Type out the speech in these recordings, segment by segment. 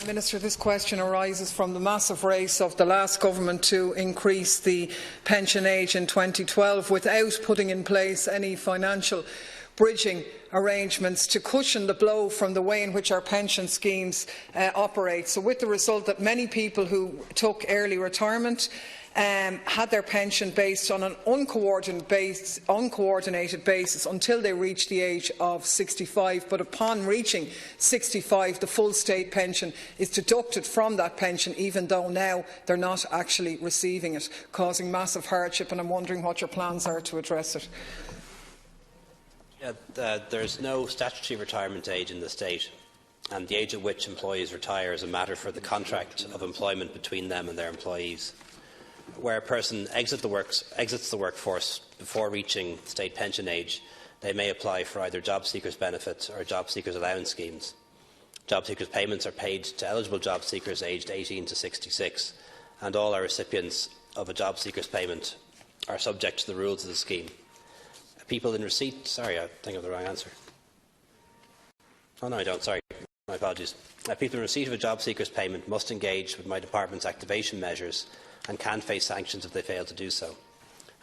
Minister, this question arises from the massive race of the last government to increase the pension age in 2012 without putting in place any financial bridging arrangements to cushion the blow from the way in which our pension schemes operate. So with the result that many people who took early retirement had their pension based on an uncoordinated basis until they reached the age of 65, but upon reaching 65 the full state pension is deducted from that pension, even though now they're not actually receiving it, causing massive hardship, and I'm wondering what your plans are to address it. There is no statutory retirement age in the state, and the age at which employees retire is a matter for the contract of employment between them and their employees. Where a person exits the workforce before reaching state pension age, they may apply for either job seekers' benefits or job seekers' allowance schemes. Job seekers' payments are paid to eligible job seekers aged 18 to 66, and all are recipients of a job seekers' payment are subject to the rules of the scheme. People in receipt... Sorry, I think I have the wrong answer. Oh, no, I don't. Sorry. My apologies. People in receipt of a job seekers' payment must engage with my department's activation measures and can face sanctions if they fail to do so.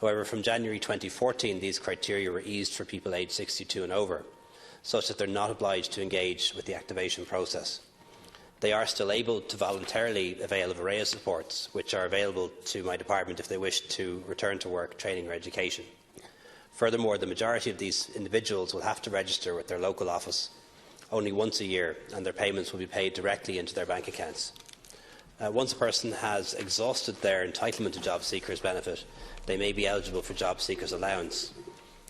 However, from January 2014, these criteria were eased for people aged 62 and over, such that they are not obliged to engage with the activation process. They are still able to voluntarily avail of array of supports, which are available to my department if they wish to return to work, training or education. Furthermore, the majority of these individuals will have to register with their local office only once a year, and their payments will be paid directly into their bank accounts. Once a person has exhausted their entitlement to job seekers' benefit, they may be eligible for job seekers' allowance,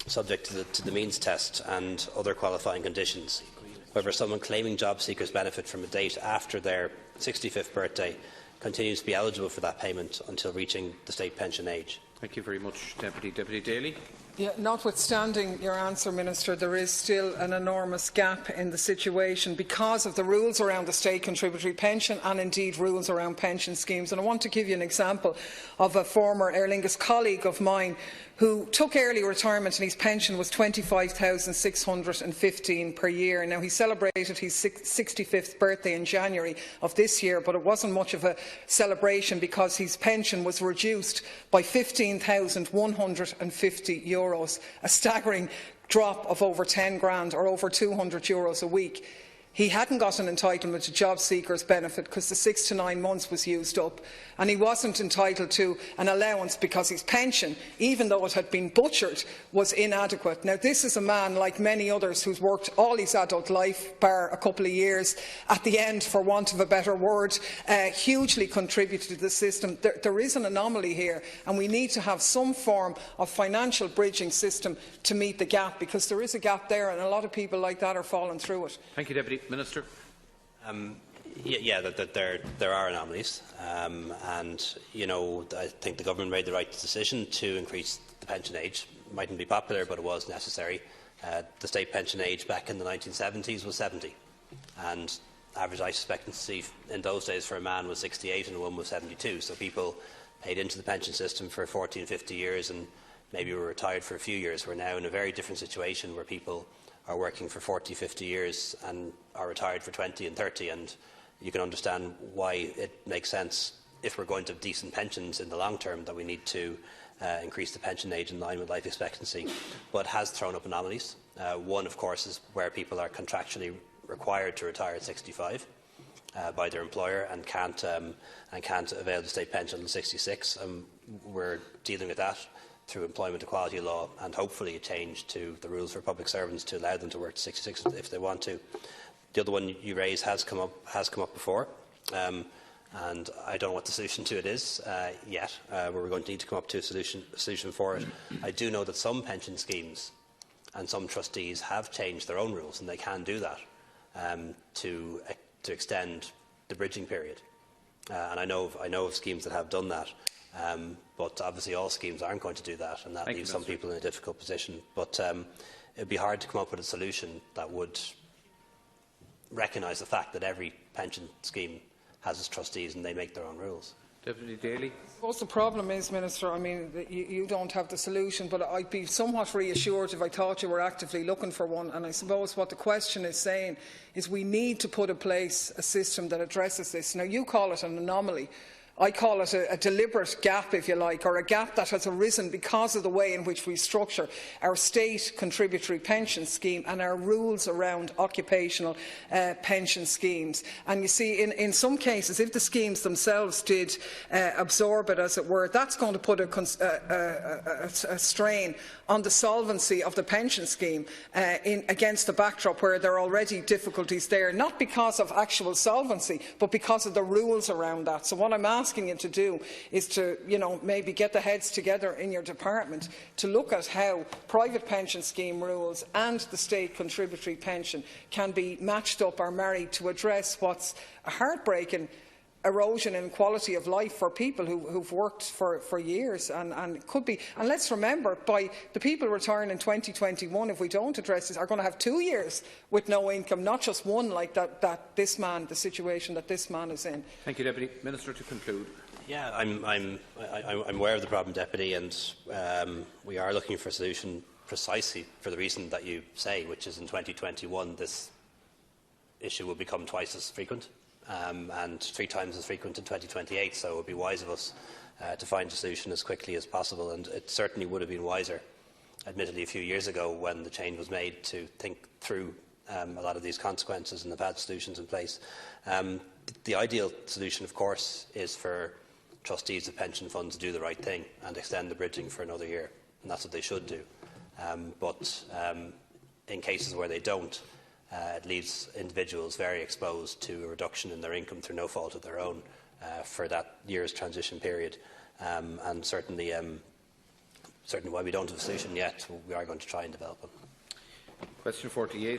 subject to the means test and other qualifying conditions. However, someone claiming job seekers' benefit from a date after their 65th birthday continues to be eligible for that payment until reaching the state pension age. Thank you very much, Deputy Daly. Yeah, notwithstanding your answer, Minister, there is still an enormous gap in the situation because of the rules around the state contributory pension and indeed rules around pension schemes. And I want to give you an example of a former Aer Lingus colleague of mine who took early retirement and his pension was $25,615 per year. Now, he celebrated his 65th birthday in January of this year, but it wasn't much of a celebration because his pension was reduced by €15,150, a staggering drop of over 10 grand or over €200 a week. He hadn't got an entitlement to job seekers' benefit because the 6 to 9 months was used up, and he wasn't entitled to an allowance because his pension, even though it had been butchered, was inadequate. Now, this is a man, like many others, who's worked all his adult life, bar a couple of years, at the end, for want of a better word, hugely contributed to the system. There is an anomaly here, and we need to have some form of financial bridging system to meet the gap, because there is a gap there, and a lot of people like that are falling through it. Thank you, Deputy Minister. There are anomalies, and I think the government made the right decision to increase the pension age. It mightn't be popular, but it was necessary. The state pension age back in the 1970s was 70, and average life expectancy in those days for a man was 68 and a woman was 72. So people paid into the pension system for 40 and 50 years and maybe were retired for a few years. We're now in a very different situation where people are working for 40, 50 years and are retired for 20 and 30, and you can understand why it makes sense, if we're going to have decent pensions in the long term, that we need to increase the pension age in line with life expectancy, but has thrown up anomalies. One, of course, is where people are contractually required to retire at 65 by their employer and can't avail the state pension until 66. We're dealing with that through employment equality law, and hopefully a change to the rules for public servants to allow them to work to 66 if they want to. The other one you raised has come up before, and I don't know what the solution to it is yet. We're going to need to come up to a solution for it. I do know that some pension schemes and some trustees have changed their own rules, and they can do that to extend the bridging period. And I know of schemes that have done that. But obviously all schemes aren't going to do that, and that leaves some people in a difficult position. But it would be hard to come up with a solution that would recognise the fact that every pension scheme has its trustees and they make their own rules. Deputy Daly. I suppose the problem is, Minister, I mean, that you don't have the solution, but I'd be somewhat reassured if I thought you were actively looking for one. And I suppose what the question is saying is we need to put in place a system that addresses this. Now, you call it an anomaly. I call it a deliberate gap, if you like, or a gap that has arisen because of the way in which we structure our state contributory pension scheme and our rules around occupational pension schemes. And you see, in some cases, if the schemes themselves did absorb it, as it were, that's going to put a strain on the solvency of the pension scheme against the backdrop where there are already difficulties there, not because of actual solvency, but because of the rules around that. So what I'm asking you to do is to, maybe get the heads together in your department to look at how private pension scheme rules and the state contributory pension can be matched up or married to address what's a heartbreaking erosion in quality of life for people who've worked for years, and could be. And let's remember, by the people retiring in 2021, if we don't address this, are going to have 2 years with no income, not just one, like the situation that this man is in. Thank you, Deputy Minister, to conclude. Yeah, I'm aware of the problem, Deputy, and we are looking for a solution precisely for the reason that you say, which is in 2021 this issue will become twice as frequent. And 3 times as frequent in 2028, so it would be wise of us to find a solution as quickly as possible, and it certainly would have been wiser, admittedly a few years ago when the change was made, to think through a lot of these consequences and have had solutions in place. The ideal solution, of course, is for trustees of pension funds to do the right thing and extend the bridging for another year, and that's what they should do. But in cases where they don't, it leaves individuals very exposed to a reduction in their income through no fault of their own for that year's transition period. And certainly while we don't have a solution yet, we are going to try and develop one. Question 48.